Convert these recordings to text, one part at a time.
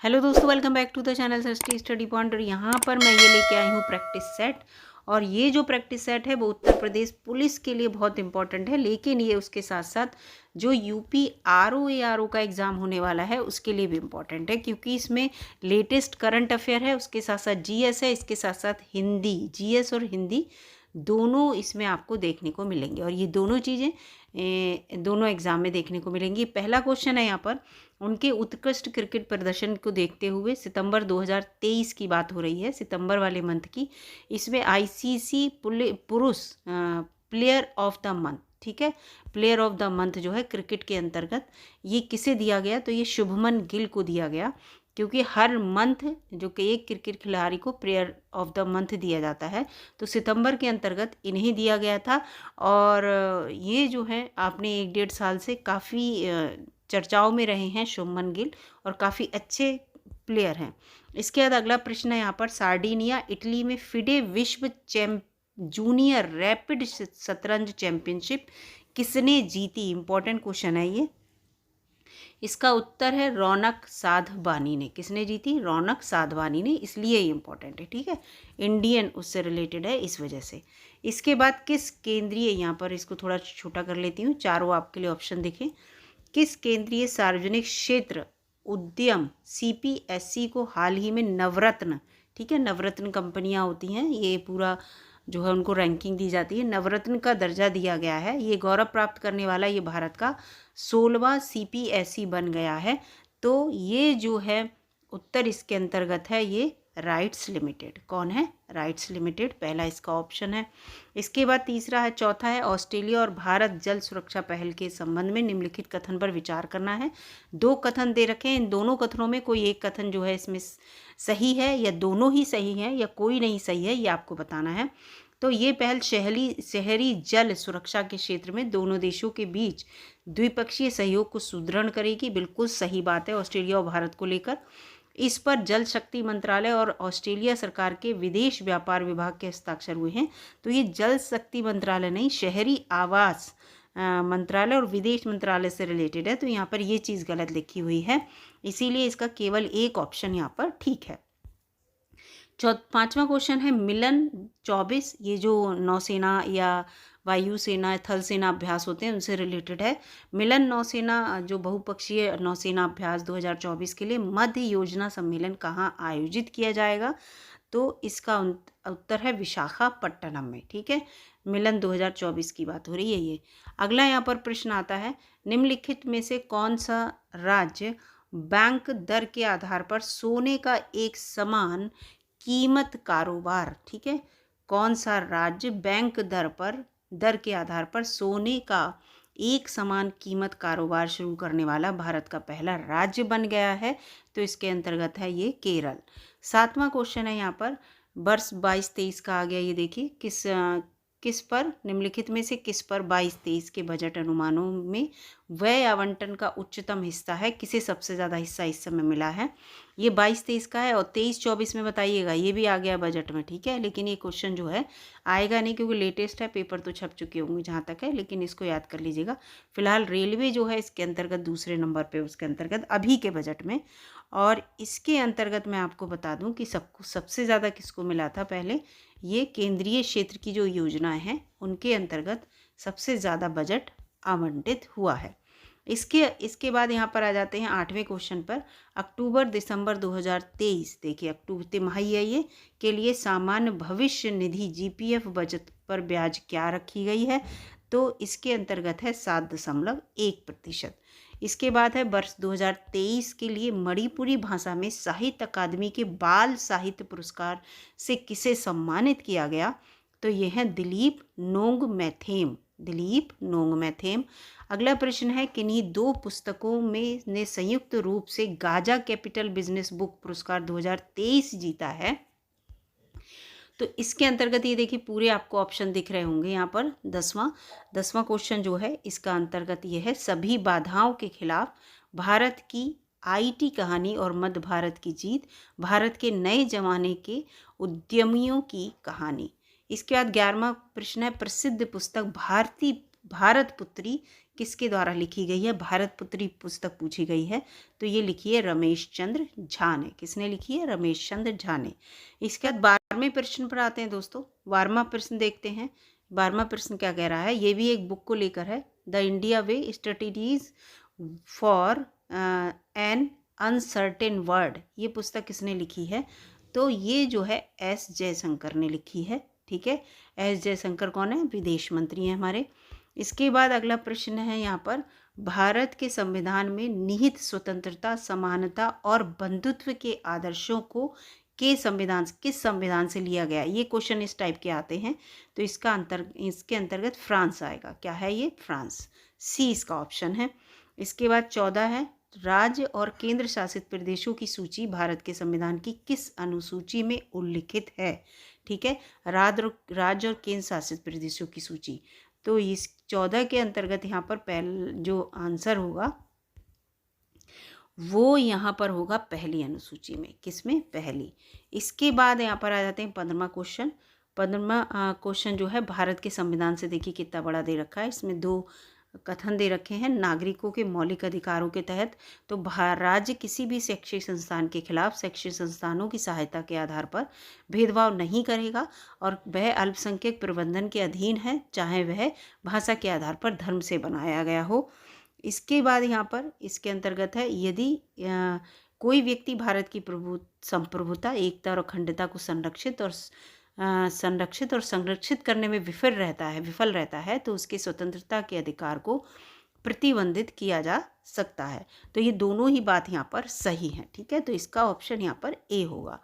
Hello दोस्तों, welcome back to the channel सरस्टी study point. और यहाँ पर मैं ये लेके आई हूँ प्रैक्टिस सेट। और ये जो प्रैक्टिस सेट है वो उत्तर प्रदेश पुलिस के लिए बहुत इंपॉर्टेंट है, लेकिन ये उसके साथ साथ जो यूपी आरओ का एग्ज़ाम होने वाला है उसके लिए भी इम्पॉर्टेंट है, क्योंकि इसमें लेटेस्ट करंट अफेयर है, उसके साथ साथ जीएस है, इसके साथ साथ हिंदी, जीएस और हिंदी दोनों इसमें आपको देखने को मिलेंगे। और ये दोनों चीज़ें दोनों एग्ज़ाम में देखने को मिलेंगी। पहला क्वेश्चन है यहाँ पर, उनके उत्कृष्ट क्रिकेट प्रदर्शन को देखते हुए सितंबर 2023 की बात हो रही है, सितंबर वाले मंथ की। इसमें आईसीसी पुरुष प्लेयर ऑफ द मंथ, ठीक है, प्लेयर ऑफ द मंथ जो है क्रिकेट के अंतर्गत ये किसे दिया गया, तो ये शुभमन गिल को दिया गया, क्योंकि हर मंथ जो कि एक क्रिकेट खिलाड़ी को प्लेयर ऑफ द मंथ दिया जाता है, तो सितंबर के अंतर्गत इन्हें दिया गया था। और ये जो है आपने 1-1.5 साल से काफ़ी चर्चाओं में रहे हैं शुभमन गिल, और काफ़ी अच्छे प्लेयर हैं। इसके बाद अगला प्रश्न है यहाँ पर, सार्डिनिया इटली में फिडे विश्व जूनियर रैपिड शतरंज चैंपियनशिप किसने जीती? इंपॉर्टेंट क्वेश्चन है ये। इसका उत्तर है रौनक साधवानी ने। किसने जीती? रौनक साधवानी ने, इसलिए ये इंपॉर्टेंट है, ठीक है, इंडियन उससे रिलेटेड है इस वजह से। इसके बाद किस केंद्रीय, यहाँ पर इसको थोड़ा छोटा कर लेती हूँ, चारों आपके लिए ऑप्शन दिखे। किस केंद्रीय सार्वजनिक क्षेत्र उद्यम सीपीएससी को हाल ही में नवरत्न, ठीक है, नवरत्न कंपनियां होती हैं, ये पूरा जो है उनको रैंकिंग दी जाती है, नवरत्न का दर्जा दिया गया है। ये गौरव प्राप्त करने वाला ये भारत का 16वां सीपीएससी बन गया है। तो ये जो है उत्तर इसके अंतर्गत है ये राइट्स लिमिटेड। कौन है? राइट्स लिमिटेड, पहला इसका ऑप्शन है। इसके बाद तीसरा है, चौथा है, ऑस्ट्रेलिया और भारत जल सुरक्षा पहल के संबंध में निम्नलिखित कथन पर विचार करना है। 2 कथन दे रखे हैं, इन दोनों कथनों में कोई एक कथन जो है इसमें सही है, या दोनों ही सही हैं, या कोई नहीं सही है, ये आपको बताना है। तो ये पहल शहरी जल सुरक्षा के क्षेत्र में दोनों देशों के बीच द्विपक्षीय सहयोग को सुदृढ़ करेगी। बिल्कुल सही बात है, ऑस्ट्रेलिया और भारत को लेकर। इस पर जल शक्ति मंत्रालय और ऑस्ट्रेलिया सरकार के विदेश व्यापार विभाग के हस्ताक्षर हुए हैं। तो ये जल शक्ति मंत्रालय नहीं, शहरी आवास मंत्रालय और विदेश मंत्रालय से रिलेटेड है। तो यहाँ पर ये चीज़ गलत लिखी हुई है, इसीलिए इसका केवल एक ऑप्शन यहाँ पर ठीक है। 5वां क्वेश्चन है, मिलन 24, ये जो नौसेना या वायुसेना थल सेना अभ्यास होते हैं उनसे रिलेटेड है। मिलन नौसेना जो बहुपक्षीय नौसेना अभ्यास 2024 के लिए मध्य योजना सम्मेलन कहाँ आयोजित किया जाएगा? तो इसका उत्तर है विशाखापट्टनम में, ठीक है, मिलन 2024 की बात हो रही है ये। अगला यहाँ पर प्रश्न आता है, निम्नलिखित में से कौन सा राज्य बैंक दर के आधार पर सोने का एक समान कीमत कारोबार, ठीक है, कौन सा राज्य बैंक दर के आधार पर सोने का एक समान कीमत कारोबार शुरू करने वाला भारत का पहला राज्य बन गया है? तो इसके अंतर्गत है ये केरल। 7वां क्वेश्चन है यहाँ पर, वर्ष 22-23 का आ गया, ये देखिए, किस पर, निम्नलिखित में से किस पर 22-23 के बजट अनुमानों में व्यय आवंटन का उच्चतम हिस्सा है? किसे सबसे ज़्यादा हिस्सा इस समय मिला है? ये 22-23 का है, और 23-24 में बताइएगा, ये भी आ गया बजट में, ठीक है, लेकिन ये क्वेश्चन जो है आएगा नहीं, क्योंकि लेटेस्ट है, पेपर तो छप चुके होंगे जहाँ तक है, लेकिन इसको याद कर लीजिएगा। फिलहाल रेलवे जो है इसके अंतर्गत दूसरे नंबर पे, उसके अंतर्गत अभी के बजट में। और इसके अंतर्गत मैं आपको बता दूं कि सबसे ज़्यादा किसको मिला था पहले, ये केंद्रीय क्षेत्र की जो योजनाएं हैं उनके अंतर्गत सबसे ज़्यादा बजट आवंटित हुआ है। इसके बाद यहाँ पर आ जाते हैं 8वें क्वेश्चन पर, अक्टूबर दिसंबर 2023, देखिए अक्टूबर तिमाही है ये, के लिए सामान्य भविष्य निधि जीपीएफ बचत पर ब्याज क्या रखी गई है? तो इसके अंतर्गत है 7.1%। इसके बाद है, वर्ष 2023 के लिए मणिपुरी भाषा में साहित्य अकादमी के बाल साहित्य पुरस्कार से किसे सम्मानित किया गया? तो ये है दिलीप नोंगमेथेम, दिलीप नोंगमेथेम। अगला प्रश्न है, किन्हीं 2 पुस्तकों में ने संयुक्त रूप से गाजा कैपिटल बिजनेस बुक पुरस्कार 2023 जीता है? तो इसके अंतर्गत ये देखिए पूरे आपको ऑप्शन दिख रहे होंगे यहाँ पर। 10वां क्वेश्चन जो है इसका अंतर्गत ये है, सभी बाधाओं के खिलाफ भारत की आईटी कहानी और मध्य भारत की जीत, भारत के नए जमाने के उद्यमियों की कहानी। इसके बाद 11वां प्रश्न है, प्रसिद्ध पुस्तक भारत पुत्री किसके द्वारा लिखी गई है? भारत पुत्री पुस्तक पूछी गई है, तो ये लिखी है रमेश चंद्र झा ने। किसने लिखी है? रमेश चंद्र झा ने। इसके बाद 12वें प्रश्न पर आते हैं दोस्तों। 12वां प्रश्न देखते हैं। 12वां प्रश्न क्या कह रहा है? ये भी एक बुक को लेकर है, the India way strategies for an uncertain world. ये पुस्तक किसने लिखी है? तो ये जो है एस जयशंकर ने लिखी है। ठीक है, एस जयशंकर कौन है? विदेश मंत्री हैं हमारे। इसके बाद अगला प्रश्न है यहाँ पर, भारत के संविधान में निहित स्वतंत्रता, समानता और बंधुत्व के आदर्शों को किस संविधान से लिया गया? ये क्वेश्चन इस टाइप के आते हैं, तो इसके अंतर्गत फ्रांस आएगा। क्या है ये? फ्रांस। सी इसका ऑप्शन है। इसके बाद 14 है, राज्य और केंद्र शासित प्रदेशों की सूची भारत के संविधान की किस अनुसूची में उल्लिखित है? ठीक है, राज्य और केंद्र शासित प्रदेशों की सूची। तो इस 14 के अंतर्गत यहाँ पर पहला जो आंसर होगा वो यहाँ पर होगा पहली अनुसूची में। किसमें? पहली। इसके बाद यहाँ पर आ जाते हैं 15वां क्वेश्चन। 15वां क्वेश्चन जो है भारत के संविधान से देखिए कितना बड़ा दे रखा है। इसमें 2 कथन दे रखे हैं। नागरिकों के मौलिक अधिकारों के तहत तो राज्य किसी भी शैक्षिक संस्थान के खिलाफ शैक्षिक संस्थानों की सहायता के आधार पर भेदभाव नहीं करेगा और वह अल्पसंख्यक प्रबंधन के अधीन है, चाहे वह भाषा के आधार पर धर्म से बनाया गया हो। इसके बाद यहाँ पर इसके अंतर्गत है, यदि कोई व्यक्ति भारत की संप्रभुता, एकता और अखंडता को संरक्षित और संरक्षित करने में विफल रहता है तो उसके स्वतंत्रता के अधिकार को प्रतिबंधित किया जा सकता है। तो ये दोनों ही बात यहाँ पर सही है। ठीक है, तो इसका ऑप्शन यहाँ पर ए होगा।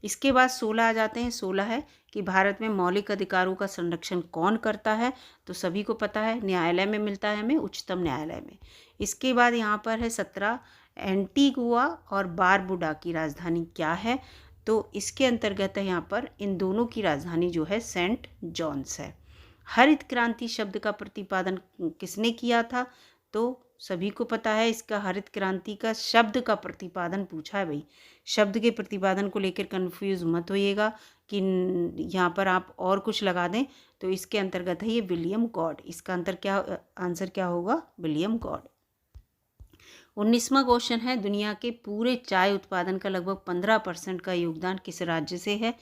इसके बाद 16 आ जाते हैं। 16 है कि भारत में मौलिक अधिकारों का संरक्षण कौन करता है? तो सभी को पता है, न्यायालय में मिलता है हमें, उच्चतम न्यायालय में। इसके बाद यहाँ पर है 17, एंटीगुआ और बारबुडा की राजधानी क्या है? तो इसके अंतर्गत है यहाँ पर इन दोनों की राजधानी जो है सेंट जॉन्स है। हरित क्रांति शब्द का प्रतिपादन किसने किया था? तो सभी को पता है, इसका हरित क्रांति का शब्द का प्रतिपादन पूछा है भाई। शब्द के प्रतिपादन को लेकर कंफ्यूज मत होइएगा कि यहाँ पर आप और कुछ लगा दें। तो इसके अंतर्गत है ये विलियम गॉड। इसका आंसर क्या होगा? William God. 19वां क्वेश्चन है, दुनिया के पूरे चाय उत्पादन का लगभग 15% का योगदान किस राज्य से है?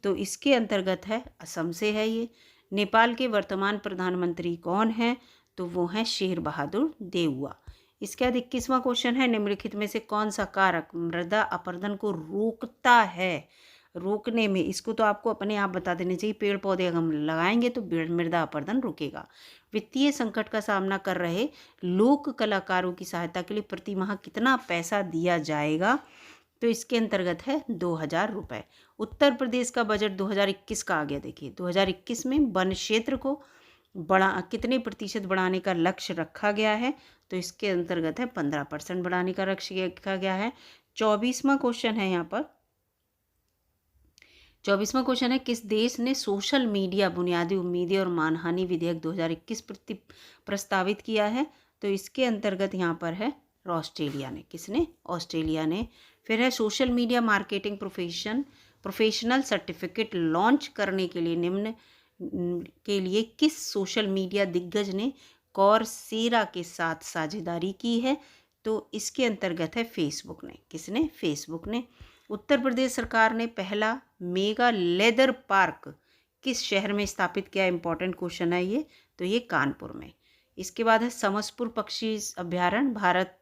तो इसके अंतर्गत है असम से है ये। नेपाल के वर्तमान प्रधानमंत्री कौन है? तो वो हैं शेर बहादुर देउवा। इसके बाद 21वां क्वेश्चन है, निम्नलिखित में से कौन सा कारक मृदा अपरदन को रोकता है? रोकने में इसको तो आपको अपने आप बता देने चाहिए। पेड़ पौधे अगर हम लगाएंगे तो मृदा अपरदन रुकेगा। वित्तीय संकट का सामना कर रहे लोक कलाकारों की सहायता के लिए प्रति माह कितना पैसा दिया जाएगा? तो इसके अंतर्गत है 2000 रुपये। उत्तर प्रदेश का बजट 2021 का आ गया। देखिए 2021 में वन क्षेत्र को कितने प्रतिशत बढ़ाने का लक्ष्य रखा गया है? तो इसके अंतर्गत है 15% बढ़ाने का लक्ष्य रखा गया है। 24वां क्वेश्चन है यहाँ पर। 24वां क्वेश्चन है, किस देश ने सोशल मीडिया बुनियादी उम्मीदें और मानहानि विधेयक 2021 प्रस्तावित किया है? तो इसके अंतर्गत यहाँ पर है ऑस्ट्रेलिया ने। किसने? ऑस्ट्रेलिया ने। फिर है social media marketing professional certificate launch करने के लिए निम्न के लिए किस सोशल मीडिया दिग्गज ने कॉर्सेरा के साथ साझेदारी की है? तो इसके अंतर्गत है फेसबुक ने। किसने? फेसबुक ने। उत्तर प्रदेश सरकार ने पहला मेगा लेदर पार्क किस शहर में स्थापित किया? इंपॉर्टेंट क्वेश्चन है ये। तो ये कानपुर में। इसके बाद है समसपुर पक्षी अभ्यारण्य भारत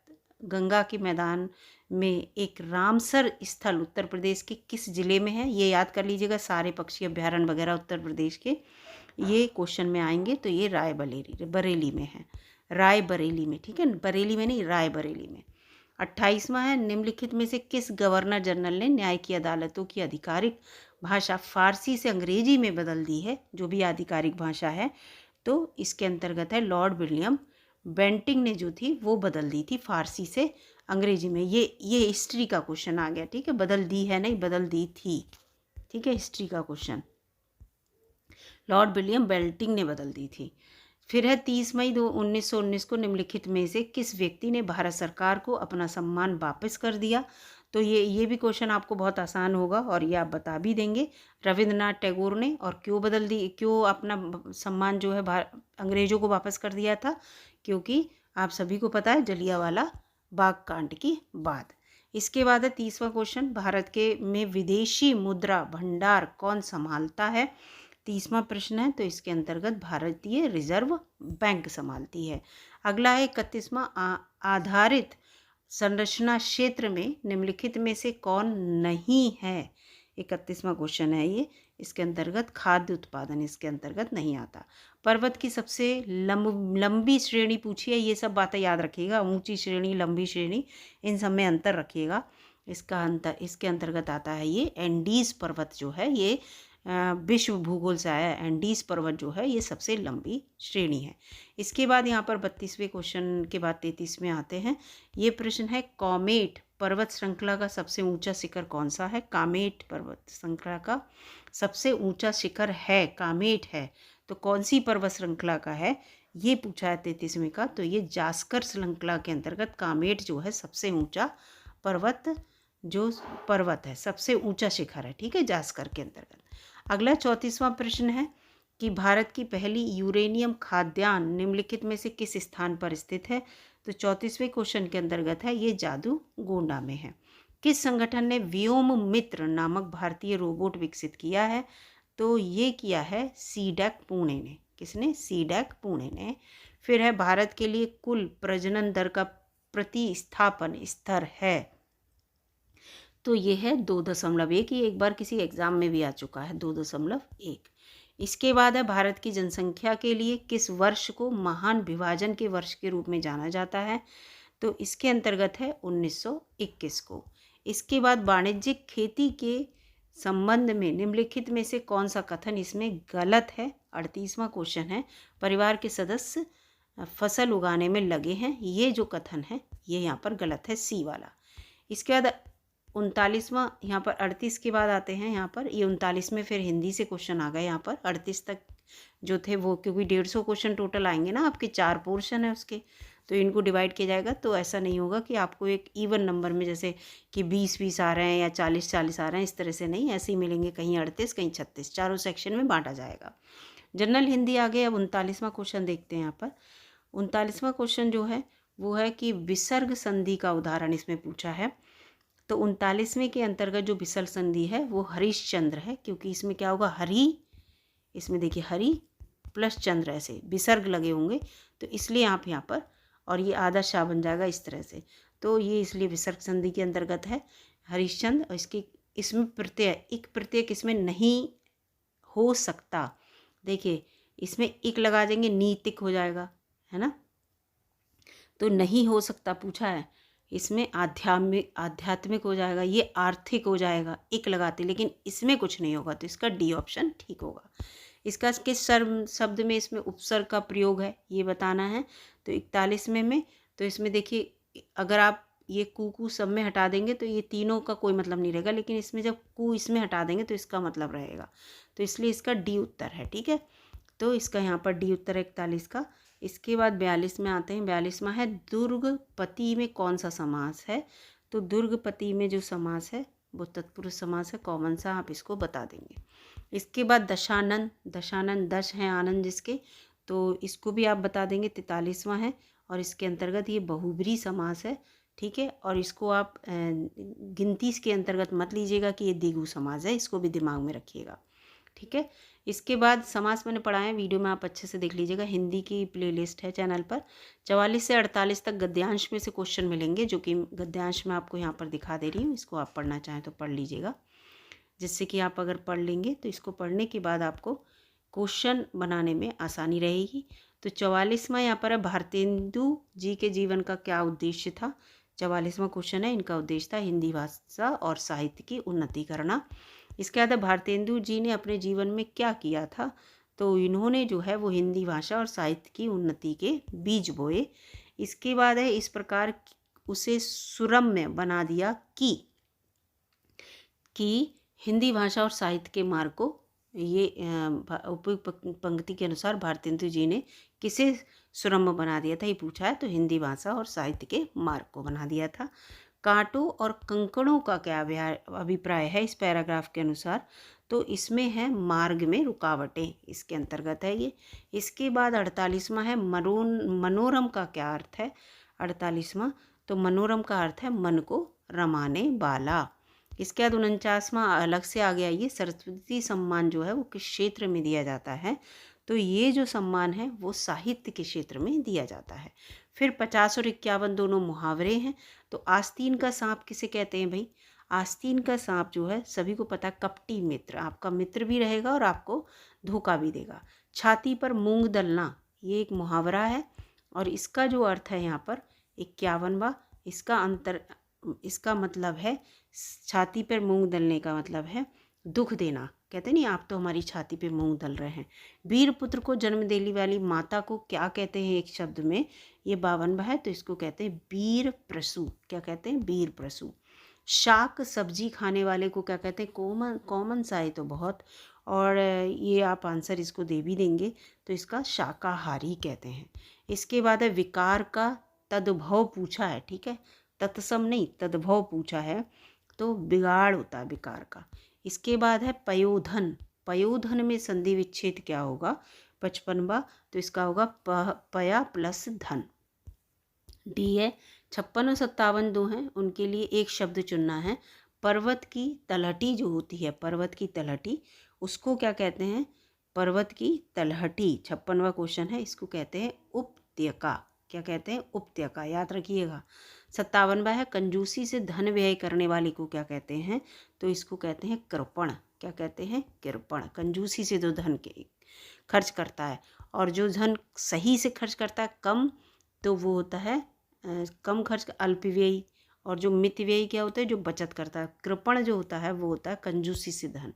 गंगा के मैदान में एक रामसर स्थल उत्तर प्रदेश के किस जिले में है? ये याद कर लीजिएगा, सारे पक्षी अभ्यारण्य वगैरह उत्तर प्रदेश के ये क्वेश्चन में आएंगे। तो ये बरेली में है, रायबरेली में। ठीक है, बरेली में नहीं, रायबरेली में। 28वां है, निम्नलिखित में से किस गवर्नर जनरल ने न्याय की अदालतों की आधिकारिक भाषा फारसी से अंग्रेजी में बदल दी है? जो भी आधिकारिक भाषा है। तो इसके अंतर्गत है लॉर्ड विलियम बेंटिंग ने जो थी वो बदल दी थी फारसी से अंग्रेजी में। ये हिस्ट्री का क्वेश्चन आ गया। ठीक है, बदल दी है नहीं, बदल दी थी। ठीक है, हिस्ट्री का क्वेश्चन लॉर्ड विलियम बेंटिंग ने बदल दी थी। फिर है 30 मई 1919 को निम्नलिखित में से किस व्यक्ति ने भारत सरकार को अपना सम्मान वापस कर दिया? तो ये भी क्वेश्चन आपको बहुत आसान होगा और ये आप बता भी देंगे। रविंद्रनाथ टैगोर ने। और क्यों अपना सम्मान जो है अंग्रेजों को वापस कर दिया था? क्योंकि आप सभी को पता है जलियांवाला बाग कांड की बात। इसके बाद है 30वां क्वेश्चन, भारत के में विदेशी मुद्रा भंडार कौन संभालता है? 30वां प्रश्न है, तो इसके अंतर्गत भारतीय रिजर्व बैंक संभालती है। अगला है 31वां, आधारित संरचना क्षेत्र में निम्नलिखित में से कौन नहीं है? 31वां क्वेश्चन है ये। इसके अंतर्गत खाद्य उत्पादन इसके अंतर्गत नहीं आता। पर्वत की सबसे लंबी श्रेणी पूछी है, ये सब बातें याद रखिएगा, ऊंची श्रेणी, लंबी श्रेणी, इन सब में अंतर रखिएगा। इसके अंतर्गत आता है ये एंडीज पर्वत जो है, ये विश्व भूगोल से आया है। एंडीज पर्वत जो है ये सबसे लंबी श्रेणी है। इसके बाद यहाँ पर 32वें क्वेश्चन के बाद 33वें आते हैं। ये प्रश्न है, कॉमेट पर्वत श्रृंखला का सबसे ऊंचा शिखर कौन सा है? कामेट पर्वत श्रृंखला का सबसे ऊंचा शिखर है, कामेट है, तो कौन सी पर्वत श्रृंखला का है ये पूछा है 33वें का। तो ये जास्कर श्रृंखला के अंतर्गत कामेट जो है सबसे ऊंचा पर्वत है, सबसे ऊंचा शिखर है, ठीक है, जास्कर के अंतर्गत। अगला 34वां प्रश्न है कि भारत की पहली यूरेनियम खाद्यान्न निम्नलिखित में से किस स्थान पर स्थित है? तो 34वें क्वेश्चन के अंतर्गत है, ये जादूगोंडा में है। किस संगठन ने व्योम मित्र नामक भारतीय रोबोट विकसित किया है? तो ये किया है सीडैक पुणे ने। किसने? सीडैक पुणे ने। फिर है, भारत के लिए कुल प्रजनन दर का प्रतिस्थापन स्तर है, तो ये है 2.1। ये एक बार किसी एग्जाम में भी आ चुका है, 2.1। इसके बाद है, भारत की जनसंख्या के लिए किस वर्ष को महान विभाजन के वर्ष के रूप में जाना जाता है? तो इसके अंतर्गत है 1921 को। इसके बाद वाणिज्यिक खेती के संबंध में निम्नलिखित में से कौन सा कथन इसमें गलत है? 38वां क्वेश्चन है, परिवार के सदस्य फसल उगाने में लगे हैं, ये जो कथन है ये यहाँ पर गलत है, सी वाला। इसके बाद 39वां, यहाँ पर 38 के बाद आते हैं, यहाँ पर ये 39 में फिर हिंदी से क्वेश्चन आ गए। यहाँ पर 38 तक जो थे वो, क्योंकि 150 क्वेश्चन टोटल आएंगे ना, आपके 4 पोर्शन है उसके, तो इनको डिवाइड किया जाएगा। तो ऐसा नहीं होगा कि आपको एक इवन नंबर में जैसे कि 20 आ रहे हैं या 40 आ रहे हैं, इस तरह से नहीं, ऐसे ही मिलेंगे, कहीं 38 कहीं 36, चारों सेक्शन में बांटा जाएगा। जनरल हिंदी आ गए। अब 39वां क्वेश्चन देखते हैं। यहाँ पर 39वां क्वेश्चन जो है वो है कि विसर्ग संधि का उदाहरण इसमें पूछा है। तो 39वें के अंतर्गत जो विसर्ग संधि है वो हरिश्चंद्र है, क्योंकि इसमें क्या होगा, हरि, इसमें देखिए हरि प्लस चंद्र, ऐसे विसर्ग लगे होंगे, तो इसलिए आप यहाँ पर, और ये आधा शाह बन जाएगा इस तरह से, तो ये इसलिए विसर्ग संधि के अंतर्गत है हरिश्चंद्र। और इसमें प्रत्यय, एक प्रत्यय इसमें नहीं हो सकता, देखिए इसमें इक लगा देंगे, नीतिक हो जाएगा, है ना, तो नहीं हो सकता पूछा है। इसमें आध्यात्मिक हो जाएगा, ये आर्थिक हो जाएगा, एक लगाते, लेकिन इसमें कुछ नहीं होगा, तो इसका डी ऑप्शन ठीक होगा। इसका किस शब्द में इसमें उपसर्ग का प्रयोग है ये बताना है। तो 41वें में, तो इसमें देखिए अगर आप ये कू सब में हटा देंगे तो ये तीनों का कोई मतलब नहीं रहेगा, लेकिन इसमें जब कू इसमें हटा देंगे तो इसका मतलब रहेगा, तो इसलिए इसका डी उत्तर है, ठीक है। तो इसका यहाँ पर डी उत्तर है 41 का। इसके बाद 42 में आते हैं। 42वां है, दुर्गपति में कौन सा समास है? तो दुर्गपति में जो समास है वो तत्पुरुष समास है, कॉमन सा, आप इसको बता देंगे। इसके बाद दशानन, दशानन दश हैं आनंद जिसके, तो इसको भी आप बता देंगे, 43वां है, और इसके अंतर्गत ये बहुब्री समास है, ठीक है। और इसको आप गिनती के अंतर्गत मत लीजिएगा कि ये द्विगु समास है, इसको भी दिमाग में रखिएगा, ठीक है। इसके बाद समास मैंने पढ़ाया, वीडियो में आप अच्छे से देख लीजिएगा, हिंदी की प्लेलिस्ट है चैनल पर। 44 से 48 तक गद्यांश में से क्वेश्चन मिलेंगे, जो कि गद्यांश में आपको यहाँ पर दिखा दे रही हूँ, इसको आप पढ़ना चाहें तो पढ़ लीजिएगा, जिससे कि आप अगर पढ़ लेंगे तो इसको पढ़ने के बाद आपको क्वेश्चन बनाने में आसानी रहेगी। तो 44वां यहाँ पर है, भारतेंदु जी के जीवन का क्या उद्देश्य था? 44वां क्वेश्चन है, इनका उद्देश्य था हिंदी भाषा और साहित्य की उन्नति करना। इसके बाद भारतेंदु जी ने अपने जीवन में क्या किया था? तो इन्होंने जो है वो हिंदी भाषा और साहित्य की उन्नति के बीज बोए। इसके बाद है, इस प्रकार उसे सुरम्य बना दिया कि हिंदी भाषा और साहित्य के मार्ग को, ये उपयुक्त पंक्ति के अनुसार भारतेंदु जी ने किसे सुरम्य बना दिया था ये पूछा है, तो हिंदी भाषा और साहित्य के मार्ग को बना दिया था। कांटों और कंकड़ों का क्या अभिप्राय है इस पैराग्राफ के अनुसार? तो इसमें है मार्ग में रुकावटें, इसके अंतर्गत है ये। इसके बाद 48वां है मनोरम का क्या अर्थ है? 48वां, तो मनोरम का अर्थ है मन को रमाने वाला। इसके बाद 49वां अलग से आ गया, ये सरस्वती सम्मान जो है वो किस क्षेत्र में दिया जाता है? तो ये जो सम्मान है वो साहित्य के क्षेत्र में दिया जाता है। फिर 50 और 51 दोनों मुहावरे हैं। तो आस्तीन का सांप किसे कहते हैं भाई? आस्तीन का सांप जो है सभी को पता है, कपटी मित्र, आपका मित्र भी रहेगा और आपको धोखा भी देगा। छाती पर मूंग दलना, ये एक मुहावरा है और इसका जो अर्थ है यहाँ पर 51वां, इसका मतलब है, छाती पर मूंग दलने का मतलब है दुख देना। कहते नहीं, आप तो हमारी छाती पे मूंग दल रहे हैं। वीर पुत्र को जन्म देने वाली माता को क्या कहते हैं एक शब्द में? ये 52वां है, तो इसको कहते हैं वीर प्रसू। क्या कहते हैं? वीर प्रसू। शाक सब्जी खाने वाले को क्या कहते हैं? कॉमन सा है तो बहुत, और ये आप आंसर इसको दे भी देंगे, तो इसका शाकाहारी कहते हैं। इसके बाद है विकार का तद्भव पूछा है, ठीक है, तत्सम नहीं तद्भव पूछा है, तो बिगाड़ होता है विकार का। इसके बाद है पयोधन, पयोधन में संधि विच्छेद क्या होगा? 55वां, तो इसका होगा पया प्लस धन। डी है 56 और 57 दो हैं, उनके लिए एक शब्द चुनना है। पर्वत की तलहटी जो होती है, पर्वत की तलहटी, उसको क्या कहते हैं? पर्वत की तलहटी 56वां क्वेश्चन है, इसको कहते हैं उपत्यका। क्या कहते हैं? उपत्यका, याद रखिएगा। 57वां है कंजूसी से धन व्यय करने वाले को क्या कहते हैं? तो इसको कहते हैं कृपण। क्या कहते हैं? कृपण। कंजूसी से जो धन के खर्च करता है, और जो धन सही से खर्च करता है कम, तो वो होता है कम खर्च, अल्पव्ययी। और जो मितव्ययी क्या होता है? जो बचत करता है। कृपण जो होता है वो होता है कंजूसी से धन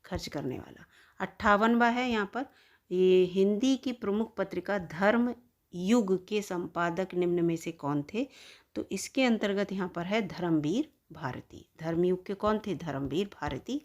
खर्च करने वाला। 58वां है यहाँ पर, ये हिंदी की प्रमुख पत्रिका धर्म युग के संपादक निम्न में से कौन थे? तो इसके अंतर्गत यहाँ पर है धर्मवीर भारती। धर्मयुग के कौन थे? धर्मवीर भारती।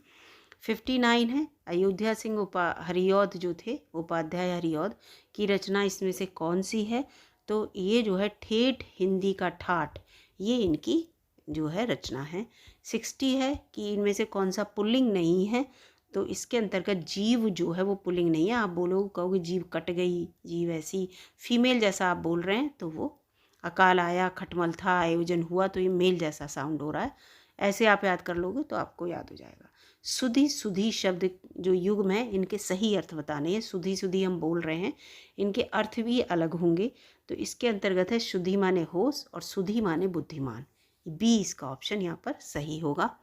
59 है अयोध्या सिंह हरिऔध जो थे, उपाध्याय हरिऔध की रचना इसमें से कौन सी है? तो ये जो है ठेठ हिंदी का ठाठ, ये इनकी जो है रचना है। 60 है कि इनमें से कौन सा पुल्लिंग नहीं है? तो इसके अंतर्गत जीव जो है वो पुल्लिंग नहीं है। आप बोलोगे, कहोगे जीव कट गई, जीव ऐसी फीमेल जैसा आप बोल रहे हैं, तो वो अकाल आया, खटमल था, आयोजन हुआ, तो ये मेल जैसा साउंड हो रहा है। ऐसे आप याद कर लोगे तो आपको याद हो जाएगा। सुधि सुधि शब्द जो युग में, इनके सही अर्थ बताने हैं। सुधि सुधि हम बोल रहे हैं, इनके अर्थ भी अलग होंगे। तो इसके अंतर्गत है शुद्धि माने होश और सुधि माने बुद्धिमान। बी इसका ऑप्शन यहाँ पर सही होगा।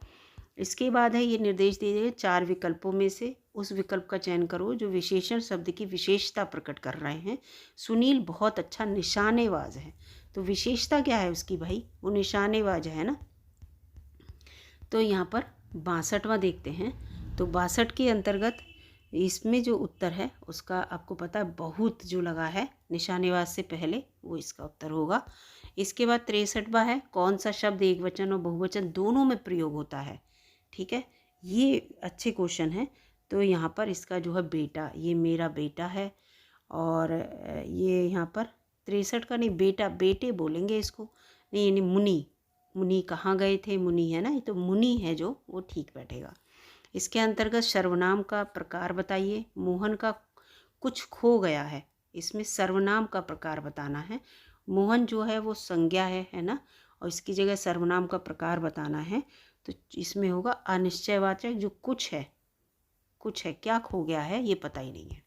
इसके बाद है ये निर्देश दिए गए 4 विकल्पों में से उस विकल्प का चयन करो जो विशेषण शब्द की विशेषता प्रकट कर रहे हैं। सुनील बहुत अच्छा निशानेबाज है, तो विशेषता क्या है उसकी भाई? वो निशानेबाज है ना। तो यहाँ पर 62वां देखते हैं। तो 62 के अंतर्गत इसमें जो उत्तर है उसका आपको पता है, बहुत जो लगा है निशानेबाज से पहले, वो इसका उत्तर होगा। इसके बाद 63वां है कौन सा शब्द एक वचन और बहुवचन दोनों में प्रयोग होता है? ठीक है, ये अच्छे क्वेश्चन है। तो यहाँ पर इसका जो है बेटा, ये मेरा बेटा है, और ये यहाँ पर 63 का नहीं, बेटा बेटे बोलेंगे इसको, नहीं नहीं मुनि, मुनि कहाँ गए थे, मुनि है ना, ये तो मुनि है जो, वो ठीक बैठेगा। इसके अंतर्गत सर्वनाम का प्रकार बताइए। मोहन का कुछ खो गया है, इसमें सर्वनाम का प्रकार बताना है। मोहन जो है वो संज्ञा है ना, और इसकी जगह सर्वनाम का प्रकार बताना है। तो इसमें होगा अनिश्चयवाचक, जो कुछ है, कुछ है, क्या खो गया है ये पता ही नहीं है।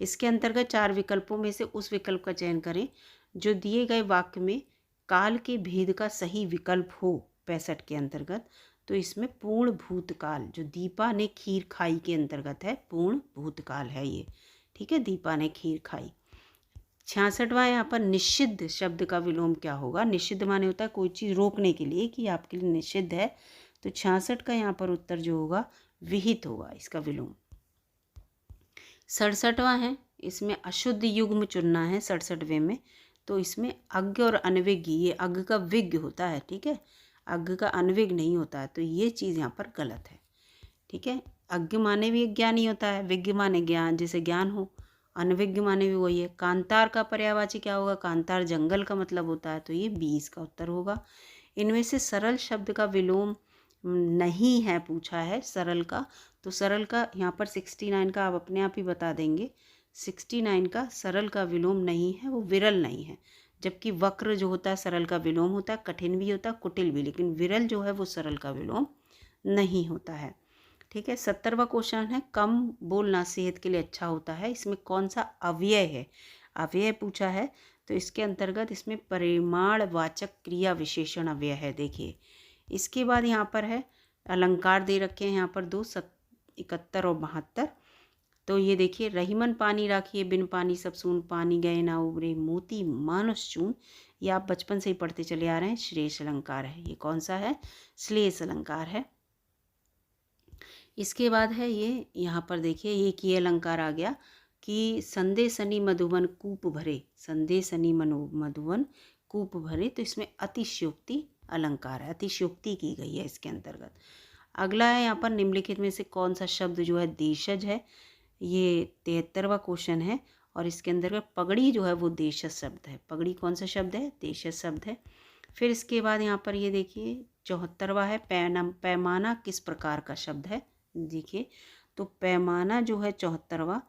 इसके अंतर्गत 4 विकल्पों में से उस विकल्प का चयन करें जो दिए गए वाक्य में काल के भेद का सही विकल्प हो। 65 के अंतर्गत, तो इसमें पूर्ण भूतकाल, जो दीपा ने खीर खाई के अंतर्गत है, पूर्ण भूतकाल है ये, ठीक है, दीपा ने खीर खाई। 66वां यहाँ पर निषिद्ध शब्द का विलोम क्या होगा? निषिद्ध माने होता है कोई चीज़ रोकने के लिए, कि आपके लिए निषिद्ध है। तो 66 का यहाँ पर उत्तर जो होगा विहित होगा, इसका विलोम। 67वां है, इसमें अशुद्ध युग्म चुनना है 67वें में। तो इसमें अज्ञ और अनविज्ञ, ये अज्ञ का विज्ञ होता है, ठीक है, अज्ञ का अनविज्ञ नहीं होता है, तो ये चीज़ यहाँ पर गलत है, ठीक है। अज्ञ माने भी ज्ञान ही होता है, विज्ञ माने ज्ञान, जैसे ज्ञान हो, अनविज्ञ माने भी वही है। कांतार का पर्यायवाची क्या होगा? कांतार जंगल का मतलब होता है, तो ये 20 का उत्तर होगा। इनमें से सरल शब्द का विलोम नहीं है पूछा है सरल का, तो सरल का यहाँ पर 69 का आप अपने आप ही बता देंगे। 69 का सरल का विलोम नहीं है, वो विरल नहीं है। जबकि वक्र जो होता है सरल का विलोम होता है, कठिन भी होता है, कुटिल भी, लेकिन विरल जो है वो सरल का विलोम नहीं होता है। ठीक है। 70वां क्वेश्चन है कम बोलना सेहत के लिए अच्छा होता है, इसमें कौन सा अव्यय है? अव्यय पूछा है, तो इसके अंतर्गत इसमें परिमाणवाचक क्रिया विशेषण अव्यय है। देखिए इसके बाद यहाँ पर है अलंकार दे रखे हैं यहाँ पर 71 और 72। तो ये देखिए रहीमन पानी राखिए बिन पानी सब सून, पानी गए ना उबरे मोती मानुष चून, ये आप बचपन से ही पढ़ते चले आ रहे हैं, श्लेष अलंकार है। ये कौन सा है? श्लेष अलंकार है। इसके बाद है ये यहाँ पर देखिए ये अलंकार आ गया कि संदेशनी मधुवन कूप भरे, संदेशनी मधुवन कूप भरे, तो इसमें अतिशयोक्ति अलंकार है, अतिशयोक्ति की गई है इसके अंतर्गत। अगला है यहाँ पर निम्नलिखित में से कौन सा शब्द जो है देशज है, ये 73वां क्वेश्चन है, और इसके अंतर्गत पगड़ी जो है वो देशज शब्द है। पगड़ी कौन सा शब्द है? देशज शब्द है। फिर इसके बाद यहाँ पर ये देखिए 74वां है पैमाना किस प्रकार का शब्द है? देखिए तो पैमाना जो है 74वां,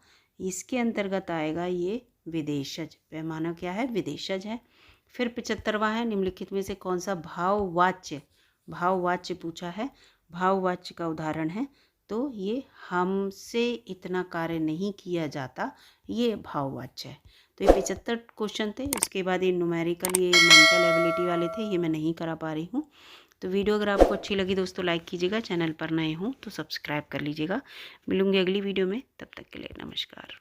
इसके अंतर्गत आएगा ये विदेशज। पैमाना क्या है? विदेशज है। फिर 75वां है निम्नलिखित में से कौन सा भाववाच्य, भाववाच्य पूछा है, भाववाच्य का उदाहरण है, तो ये हमसे इतना कार्य नहीं किया जाता, ये भाववाच्य है। तो ये 75 क्वेश्चन थे। उसके बाद ये न्यूमेरिकल, ये मेंटल एबिलिटी वाले थे, ये मैं नहीं करा पा रही हूँ। तो वीडियो अगर आपको अच्छी लगी दोस्तों लाइक कीजिएगा, चैनल पर नए हों तो सब्सक्राइब कर लीजिएगा। मिलूंगी अगली वीडियो में, तब तक के लिए नमस्कार।